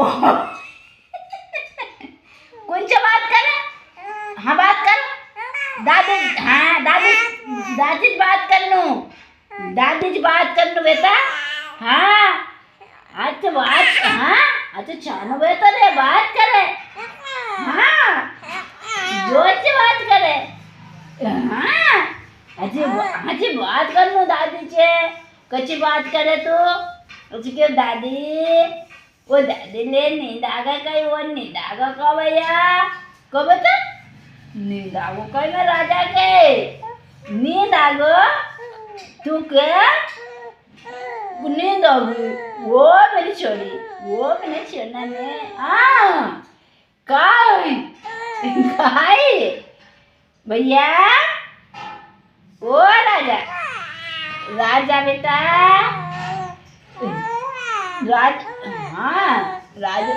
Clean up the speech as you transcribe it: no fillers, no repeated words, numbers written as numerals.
कौन सी बात करे? हाँ बात कर। दादी, हाँ दादी, दादी से बात कर लूँ, दादी से बात कर लूँ बेटा। हाँ अच्छा बात, हाँ अच्छा चानो बेटा रे बात करे। हाँ जोर से बात करे। हाँ अच्छी बात कर लूँ दादी से। कच्ची बात करे तो उसकी क्यों दादी, वो दादी ले नींद आ गई कहीं, वो नींद आ गई कब भैया, कब बता नींद आ गई कहीं मैं राजा के नींद आ गई तू क्या नींद आ गई, वो मेरी छोरी, वो मैंने छोड़ना में हाँ काय काय भैया, ओ राजा, राजा बेटा राज, हाँ राजा